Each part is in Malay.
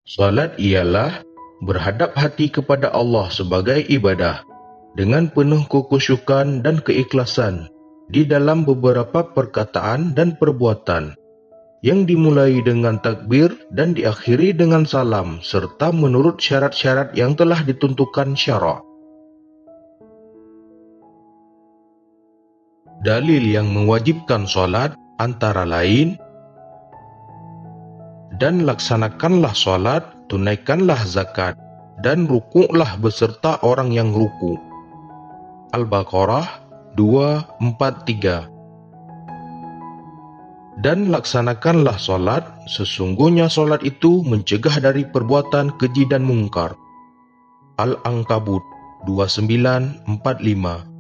Salat ialah berhadap hati kepada Allah sebagai ibadah dengan penuh kekhusyukan dan keikhlasan di dalam beberapa perkataan dan perbuatan, yang dimulai dengan takbir dan diakhiri dengan salam serta menurut syarat-syarat yang telah ditentukan syarak. Dalil yang mewajibkan solat antara lain: dan laksanakanlah solat, tunaikanlah zakat, dan rukuklah beserta orang yang ruku. Al-Baqarah 243. Dan laksanakanlah solat, sesungguhnya solat itu mencegah dari perbuatan keji dan mungkar. Al-Ankabut 2945.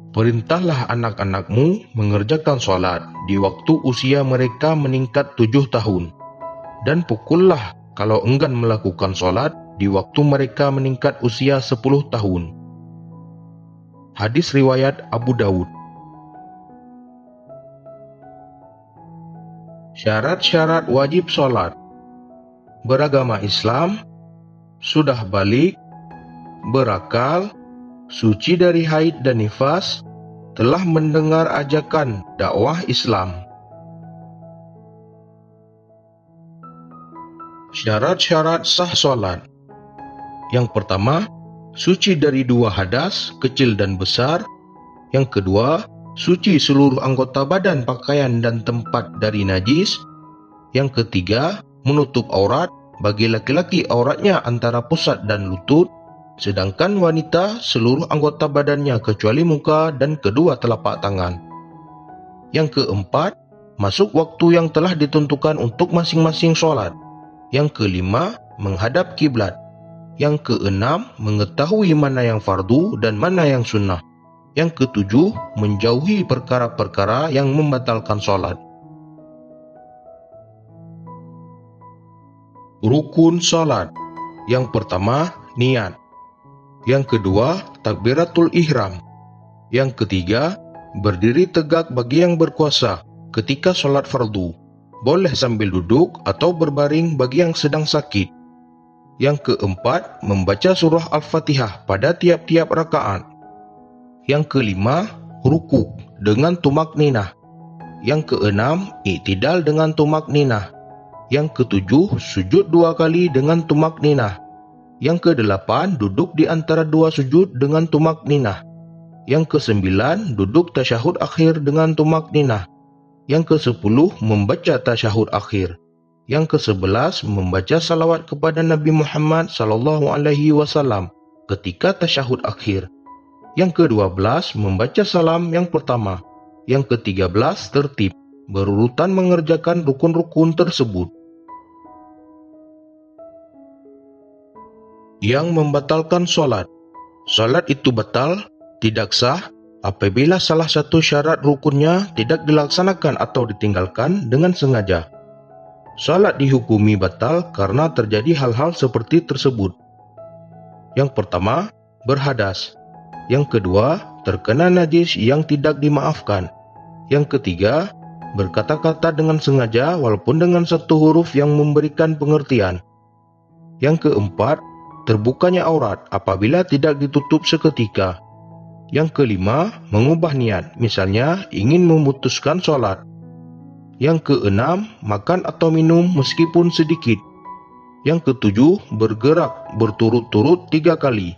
Perintahlah anak-anakmu mengerjakan solat di waktu usia mereka meningkat 7 tahun, dan pukullah kalau enggan melakukan solat di waktu mereka meningkat usia 10 tahun. Hadis riwayat Abu Dawud. Syarat-syarat wajib solat: beragama Islam, sudah balik, berakal, suci dari haid dan nifas, telah mendengar ajakan dakwah Islam. Syarat-syarat sah solat: yang pertama, suci dari 2 hadas, kecil dan besar. Yang kedua, suci seluruh anggota badan, pakaian dan tempat dari najis. Yang ketiga, menutup aurat, bagi laki-laki auratnya antara pusat dan lutut, sedangkan wanita seluruh anggota badannya kecuali muka dan kedua telapak tangan. Yang keempat, masuk waktu yang telah ditentukan untuk masing-masing solat. Yang kelima, menghadap kiblat. Yang keenam, mengetahui mana yang fardu dan mana yang sunnah. Yang ketujuh, menjauhi perkara-perkara yang membatalkan solat. Rukun solat: yang pertama, niat. Yang kedua, takbiratul ihram. Yang ketiga, berdiri tegak bagi yang berkuasa ketika solat fardu. Boleh sambil duduk atau berbaring bagi yang sedang sakit. Yang keempat, membaca surah Al-Fatihah pada tiap-tiap rakaat. Yang kelima, rukuk dengan tumakninah. Yang keenam, i'tidal dengan tumakninah. Yang ketujuh, sujud 2 kali dengan tumakninah. Yang kedelapan, duduk di antara 2 sujud dengan tumakninah. Yang kesembilan, duduk tasyahud akhir dengan tumakninah. Yang kesepuluh, membaca tasyahud akhir. Yang ke-11, membaca salawat kepada Nabi Muhammad SAW ketika tasyahud akhir. Yang ke-12, membaca salam yang pertama. Yang ke-13, tertib, berurutan mengerjakan rukun-rukun tersebut. Yang membatalkan solat: solat itu batal, tidak sah, apabila salah satu syarat rukunnya tidak dilaksanakan atau ditinggalkan dengan sengaja. Salat dihukumi batal karena terjadi hal-hal seperti tersebut. Yang pertama, berhadas. Yang kedua, terkena najis yang tidak dimaafkan. Yang ketiga, berkata-kata dengan sengaja walaupun dengan satu huruf yang memberikan pengertian. Yang keempat, terbukanya aurat apabila tidak ditutup seketika. Yang kelima, mengubah niat, misalnya ingin memutuskan solat. Yang keenam, makan atau minum meskipun sedikit. Yang ketujuh, bergerak berturut-turut 3 kali.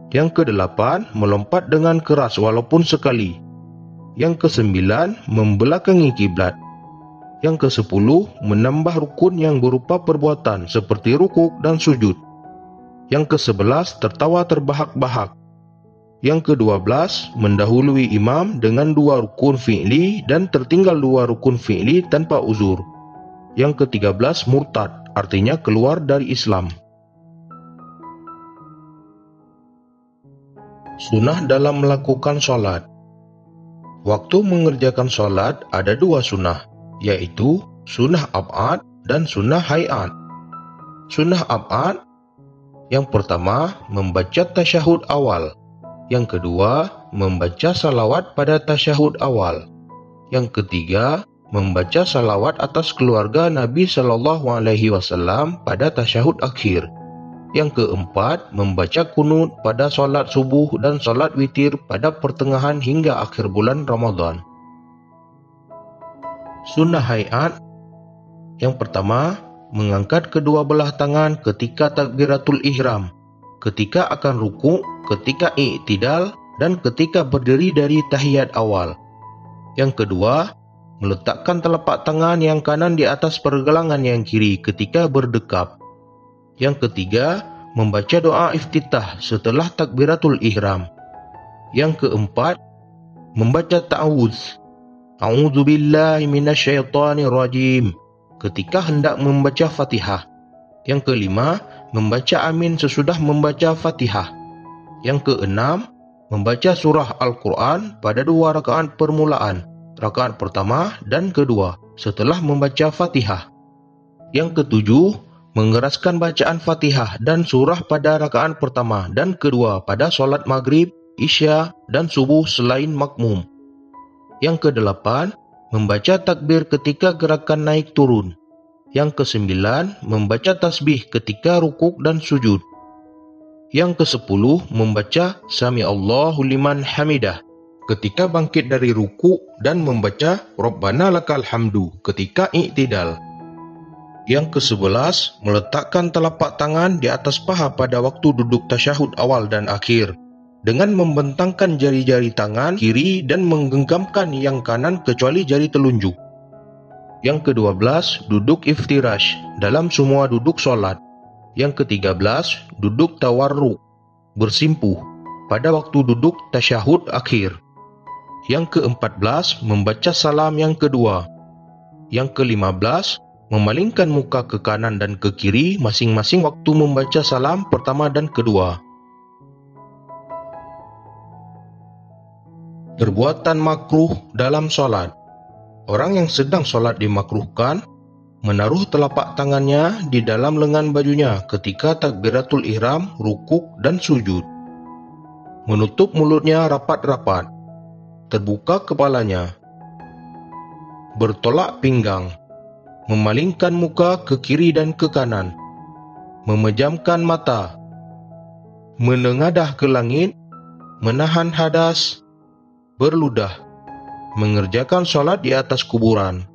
Yang kedelapan, melompat dengan keras walaupun sekali. Yang kesembilan, membelakangi kiblat. Yang kesepuluh, menambah rukun yang berupa perbuatan seperti rukuk dan sujud. Yang ke-11, tertawa terbahak-bahak. Yang ke-12, mendahului imam dengan 2 rukun fi'li dan tertinggal 2 rukun fi'li tanpa uzur. Yang ke-13, murtad, artinya keluar dari Islam. Sunnah dalam melakukan sholat: waktu mengerjakan sholat ada 2 sunnah, yaitu sunnah ab'ad dan sunnah hay'at. Sunnah ab'ad: yang pertama, membaca tasyahud awal. Yang kedua, membaca salawat pada tasyahud awal. Yang ketiga, membaca salawat atas keluarga Nabi Shallallahu Alaihi Wasallam pada tasyahud akhir. Yang keempat, membaca kunut pada solat subuh dan solat witir pada pertengahan hingga akhir bulan Ramadan. Sunnah hayat. Yang pertama, mengangkat kedua belah tangan ketika takbiratul ihram, ketika akan ruku', ketika i'tidal, dan ketika berdiri dari tahiyat awal. Yang kedua, meletakkan telapak tangan yang kanan di atas pergelangan yang kiri ketika berdekap. Yang ketiga, membaca doa iftitah setelah takbiratul ihram. Yang keempat, membaca ta'awudz. A'udzubillahi minasyaitonir rajim ketika hendak membaca Fatihah. Yang kelima, membaca amin sesudah membaca Fatihah. Yang keenam, membaca surah Al-Quran pada 2 rakaat permulaan, rakaat pertama dan kedua setelah membaca Fatihah. Yang ketujuh, mengeraskan bacaan Fatihah dan surah pada rakaat pertama dan kedua pada solat maghrib, isya, dan subuh selain makmum. Yang kedelapan, membaca takbir ketika gerakan naik turun. Yang kesembilan, membaca tasbih ketika rukuk dan sujud. Yang kesepuluh, membaca Sami Allahu liman hamidah ketika bangkit dari ruku' dan membaca Rabbana lakal hamdu ketika i'tidal. Yang ke-11, meletakkan telapak tangan di atas paha pada waktu duduk tasyahud awal dan akhir, dengan membentangkan jari-jari tangan kiri dan menggenggamkan yang kanan kecuali jari telunjuk. Yang ke-12, duduk iftirash dalam semua duduk solat. Yang ke-13, duduk tawarruk, bersimpuh, pada waktu duduk tasyahud akhir. Yang ke-14, membaca salam yang kedua. Yang ke-15, memalingkan muka ke kanan dan ke kiri masing-masing waktu membaca salam pertama dan kedua. Perbuatan makruh dalam solat. Orang yang sedang solat dimakruhkan menaruh telapak tangannya di dalam lengan bajunya ketika takbiratul ihram, rukuk, dan sujud. Menutup mulutnya rapat-rapat. Terbuka kepalanya. Bertolak pinggang. Memalingkan muka ke kiri dan ke kanan, memejamkan mata, menengadah ke langit, menahan hadas, berludah, mengerjakan solat di atas kuburan,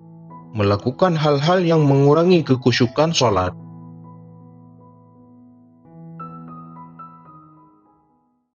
melakukan hal-hal yang mengurangi kekhusyukan solat.